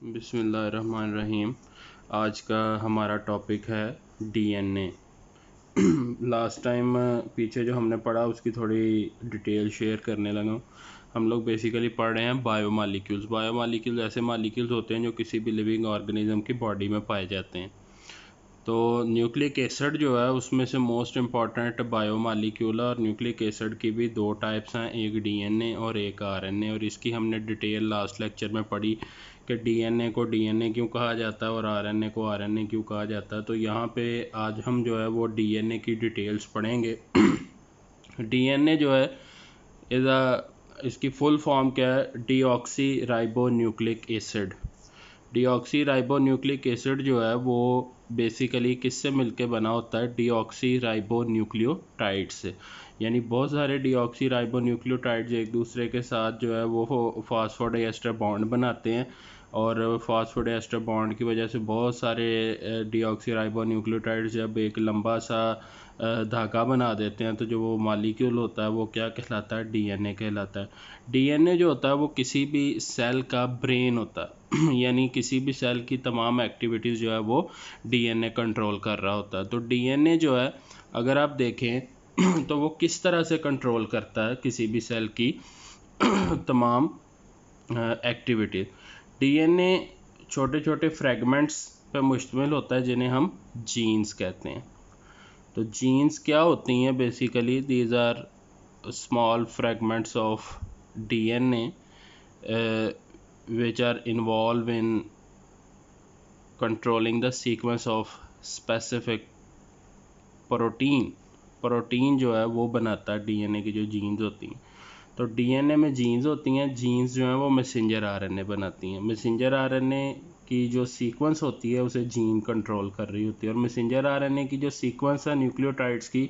बिस्मिल्लाहिर्रहमानिर्रहीम। आज का हमारा टॉपिक है डीएनए। लास्ट टाइम पीछे जो हमने पढ़ा उसकी थोड़ी डिटेल शेयर करने लगा हूँ। हम लोग बेसिकली पढ़ रहे हैं बायोमालिक्यूल्स। बायोमालिक्यूल्स ऐसे मालिक्यूल्स होते हैं जो किसी भी लिविंग ऑर्गेनिज्म की बॉडी में पाए जाते हैं। तो न्यूक्लिक एसिड जो है उसमें से मोस्ट इम्पॉर्टेंट बायोमालिक्यूल है, और न्यूक्लिक एसिड की भी दो टाइप्स हैं, एक डीएनए और एक आरएनए। और इसकी हमने डिटेल लास्ट लेक्चर में पढ़ी कि डीएनए को डीएनए क्यों कहा जाता है और आरएनए को आरएनए क्यों कहा जाता है। तो यहाँ पे आज हम जो है वो डीएनए की डिटेल्स पढ़ेंगे। डीएनए जो है इसकी फुल फॉर्म क्या है? Deoxy ribo nucleic acid. Deoxy ribo nucleic acid जो है वो बेसिकली किससे मिलके बना होता है? डीऑक्सी राइबो न्यूक्लियोटाइड से। यानी बहुत सारे डीऑक्सी राइबो न्यूक्लियोटाइड्स एक दूसरे के साथ जो है वो फॉस्फोडाइएस्टर बॉन्ड बनाते हैं, और फॉस्फोडाइएस्टर बॉन्ड की वजह से बहुत सारे डीऑक्सी राइबो न्यूक्लियोटाइड्स जब एक लंबा सा धागा बना देते हैं तो जो वो मॉलिक्यूल होता है वो क्या कहलाता है? डीएनए कहलाता है। डीएनए जो होता है वो किसी भी सेल का ब्रेन होता है। यानी किसी भी सेल की तमाम एक्टिविटीज़ जो है वो डीएनए कंट्रोल कर रहा होता है। तो डीएनए जो है अगर आप देखें तो वो किस तरह से कंट्रोल करता है किसी भी सेल की तमाम एक्टिविटीज़। डीएनए छोटे छोटे फ्रेगमेंट्स पर मुश्तमिल होता है जिन्हें हम जीन्स कहते हैं। तो जीन्स क्या होती हैं? Basically these are small fragments of DNA which are involved in controlling the sequence of specific protein। Protein जो है वो बनाता है डीएनए की जो जीन्स होती हैं। तो डीएनए में जीन्स होती हैं, जीन्स जो हैं वो मैसेंजर आरएनए बनाती हैं। मैसेंजर आरएनए की जो सीक्वेंस होती है उसे जीन कंट्रोल कर रही होती है, और मैसेंजर आरएनए की जो सीक्वेंस है न्यूक्लियोटाइड्स की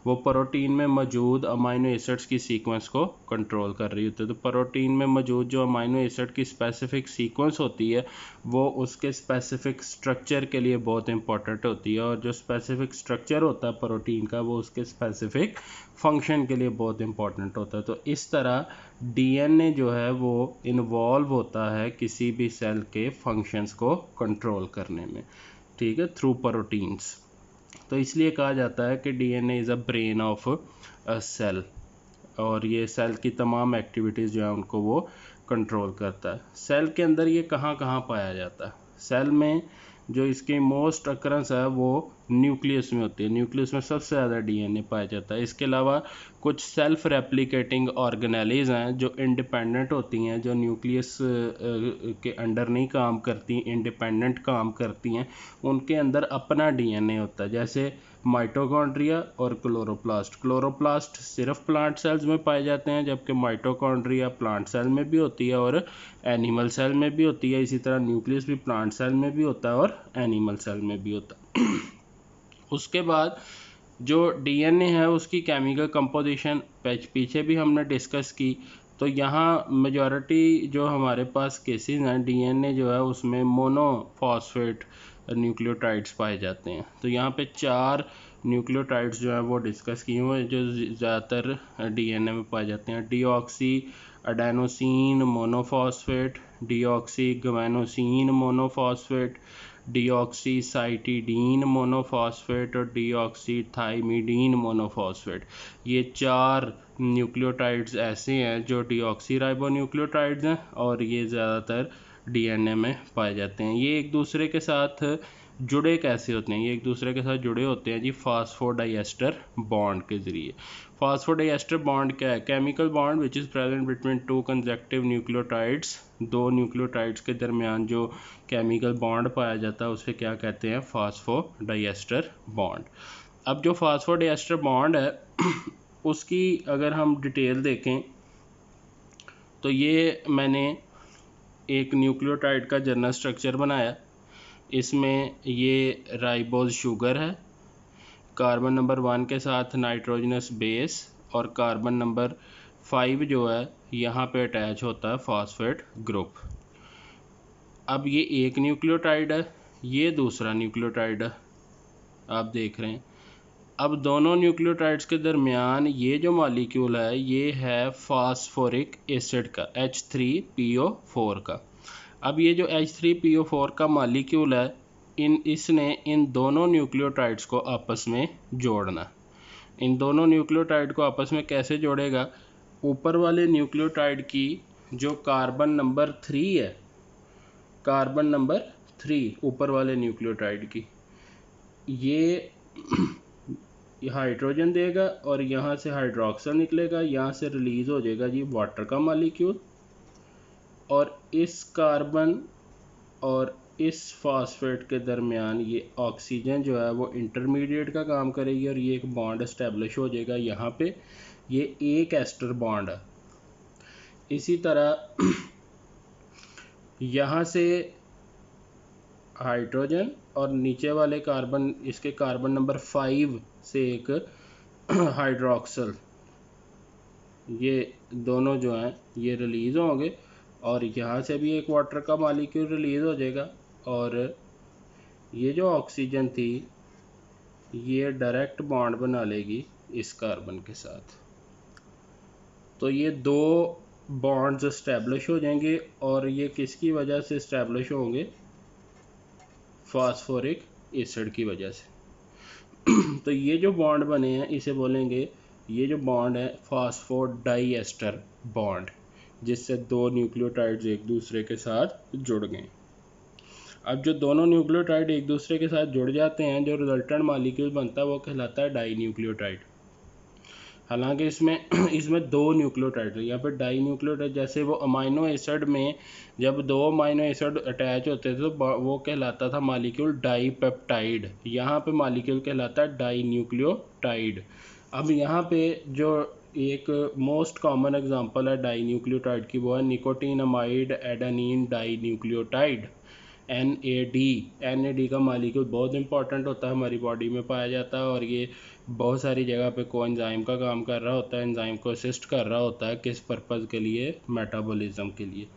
वो प्रोटीन में मौजूद अमाइनो एसिड्स की सीक्वेंस को कंट्रोल कर रही होती है। तो प्रोटीन में मौजूद जो अमाइनो एसिड की स्पेसिफिक सीक्वेंस होती है वो उसके स्पेसिफिक स्ट्रक्चर के लिए बहुत इंपॉर्टेंट होती है, और जो स्पेसिफिक स्ट्रक्चर होता है प्रोटीन का वो उसके स्पेसिफिक फंक्शन के लिए बहुत इंपॉर्टेंट होता है। तो इस तरह डीएनए जो है वो इन्वॉल्व होता है किसी भी सेल के फंक्शंस को कंट्रोल करने में, ठीक है, थ्रू प्रोटीन्स। तो इसलिए कहा जाता है कि DNA is a brain of a cell, और ये सेल की तमाम एक्टिविटीज़ जो है उनको वो कंट्रोल करता है। सेल के अंदर ये कहाँ कहाँ पाया जाता है? सेल में जो इसकी मोस्ट अकरेंस है वो न्यूक्लियस में होती है। न्यूक्लियस में सबसे ज़्यादा डीएनए पाया जाता है। इसके अलावा कुछ सेल्फ रेप्लिकेटिंग ऑर्गेनेलीज हैं जो इंडिपेंडेंट होती हैं, जो न्यूक्लियस के अंडर नहीं काम करती, इंडिपेंडेंट काम करती हैं। उनके अंदर अपना डीएनए होता है, जैसे माइटोकॉन्ड्रिया और क्लोरोप्लास्ट। क्लोरोप्लास्ट सिर्फ प्लांट सेल्स में पाए जाते हैं, जबकि माइटोकॉन्ड्रिया प्लांट सेल में भी होती है और एनिमल सेल में भी होती है। इसी तरह न्यूक्लियस भी प्लांट सेल में भी होता है और एनिमल सेल में भी होता है। उसके बाद जो डीएनए है उसकी केमिकल कंपोजिशन पीछे भी हमने डिस्कस की। तो यहाँ मेजॉरिटी जो हमारे पास केसेस हैं डीएनए जो है उसमें मोनोफॉस्फेट न्यूक्लियोटाइड्स पाए जाते हैं। तो यहाँ पे 4 न्यूक्लियोटाइड्स जो हैं वो डिस्कस किए हुए हैं जो ज़्यादातर डीएनए में पाए जाते हैं। Deoxy adenosine monophosphate, deoxy guanosine monophosphate, deoxycytidine monophosphate और डीऑक्सीथाइमिडीन मोनोफॉस्फेट। ये 4 न्यूक्लियोटाइड्स ऐसे हैं जो डीऑक्सी राइबो न्यूक्लियोटाइड्स हैं, और ये ज़्यादातर डीएनए में पाए जाते हैं। ये एक दूसरे के साथ जुड़े कैसे होते हैं? ये एक दूसरे के साथ जुड़े होते हैं जी फास्फोडाइएस्टर बॉन्ड के ज़रिए। फास्फोडाइएस्टर बॉन्ड क्या है? Chemical bond which is present between 2 consecutive nucleotides. 2 nucleotides के दरमियान जो केमिकल बॉन्ड पाया जाता है उसे क्या कहते हैं? फास्फोडाइएस्टर बॉन्ड। अब जो फास्फोडाइएस्टर बॉन्ड है उसकी अगर हम डिटेल देखें तो ये मैंने एक न्यूक्लियोटाइड का जनरल स्ट्रक्चर बनाया। इसमें ये राइबोज शुगर है, कार्बन नंबर 1 के साथ नाइट्रोजनस बेस, और कार्बन नंबर 5 जो है यहाँ पे अटैच होता है फॉस्फेट ग्रुप। अब ये एक न्यूक्लियोटाइड है, ये दूसरा न्यूक्लियोटाइड है, आप देख रहे हैं। अब दोनों न्यूक्लियोटाइड्स के दरमियान ये जो मॉलिक्यूल है ये है फास्फोरिक एसिड का, H3PO4 का। अब ये जो H3PO4 का मॉलिक्यूल है, इसने इन दोनों न्यूक्लियोटाइड्स को आपस में जोड़ना। इन दोनों न्यूक्लियोटाइड को आपस में कैसे जोड़ेगा? ऊपर वाले न्यूक्लियोटाइड की जो कार्बन नंबर 3 है, कार्बन नंबर 3 ऊपर वाले न्यूक्लियोटाइड की, ये हाइड्रोजन देगा और यहाँ से हाइड्रोक्सल निकलेगा, यहाँ से रिलीज हो जाएगा जी वाटर का मॉलिक्यूल, और इस कार्बन और इस फास्फेट के दरमियान ये ऑक्सीजन जो है वो इंटरमीडिएट का काम करेगी और ये एक बॉन्ड एस्टेब्लिश हो जाएगा। यहाँ पे ये एक एस्टर बॉन्ड है। इसी तरह यहाँ से हाइड्रोजन और नीचे वाले कार्बन, इसके कार्बन नंबर 5 से एक हाइड्रोक्सल, ये दोनों जो हैं ये रिलीज़ होंगे और यहाँ से भी एक वाटर का मॉलिक्यूल रिलीज़ हो जाएगा और ये जो ऑक्सीजन थी ये डायरेक्ट बॉन्ड बना लेगी इस कार्बन के साथ। तो ये दो बॉन्ड्स इस्टेब्लिश हो जाएंगे और ये किसकी वजह से इस्टेब्लिश होंगे? फास्फोरिक एसिड की वजह से। तो ये जो बॉन्ड बने हैं इसे बोलेंगे, ये जो बॉन्ड है फास्फोडाइएस्टर बॉन्ड, जिससे दो न्यूक्लियोटाइड्स एक दूसरे के साथ जुड़ गए। अब जो दोनों न्यूक्लियोटाइड एक दूसरे के साथ जुड़ जाते हैं, जो रिजल्टेंट मॉलिक्यूल बनता है वो कहलाता है डाई न्यूक्लियोटाइड। हालांकि इसमें दो न्यूक्लियोटाइड है, यहाँ पे डाई न्यूक्लियोटाइड, जैसे वो अमाइनो एसिड में जब दो अमाइनो एसिड अटैच होते थे तो वो कहलाता था मॉलिक्यूल डाई पेप्टाइड, यहाँ पे मॉलिक्यूल कहलाता है डाई न्यूक्लियोटाइड। अब यहाँ पे जो एक मोस्ट कॉमन एग्जांपल है डाई न्यूक्लियोटाइड की, वो है nicotinamide adenine dinucleotide, NAD का मॉलिक्यूल बहुत इंपॉर्टेंट होता है, हमारी बॉडी में पाया जाता है और ये बहुत सारी जगह पे कोएंजाइम का काम कर रहा होता है, एंजाइम को असिस्ट कर रहा होता है, किस पर्पज़ के लिए? मेटाबॉलिज्म के लिए।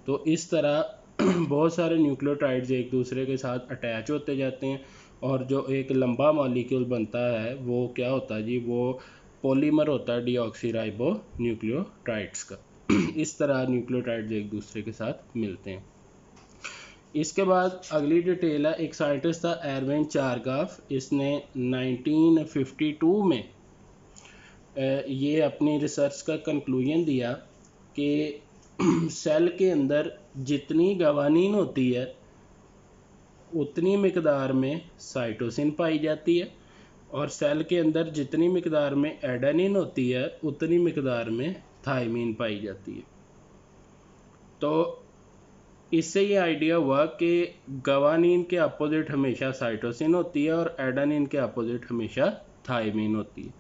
तो इस तरह बहुत सारे न्यूक्लियोटाइड्स एक दूसरे के साथ अटैच होते जाते हैं और जो एक लंबा मॉलिक्यूल बनता है वो क्या होता है जी? वो पॉलीमर होता है डीऑक्सीराइबो न्यूक्लियोटाइड्स का। इस तरह न्यूक्लियोटाइड्स एक दूसरे के साथ मिलते हैं। इसके बाद अगली डिटेल है, एक साइंटिस्ट था एरविन चारगाफ, इसने 1952 में ये अपनी रिसर्च का कंक्लूजन दिया कि सेल के अंदर जितनी गवानीन होती है उतनी मिकदार में साइटोसिन पाई जाती है और सेल के अंदर जितनी मिकदार में एडेनिन होती है उतनी मिकदार में थायमीन पाई जाती है। तो इससे ये आइडिया हुआ कि गवानीन के अपोजिट हमेशा साइटोसिन होती है और एडेनिन के अपोजिट हमेशा थायमीन होती है।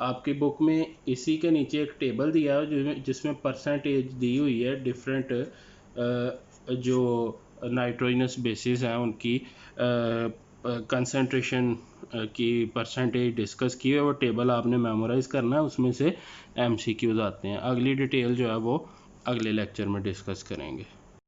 आपकी बुक में इसी के नीचे एक टेबल दिया है जिसमें परसेंटेज दी हुई है, डिफरेंट जो नाइट्रोजनस बेसिस हैं उनकी कंसंट्रेशन की परसेंटेज डिस्कस की है। वो टेबल आपने मेमोराइज़ करना है, उसमें से MCQs आते हैं। अगली डिटेल जो है वो अगले लेक्चर में डिस्कस करेंगे।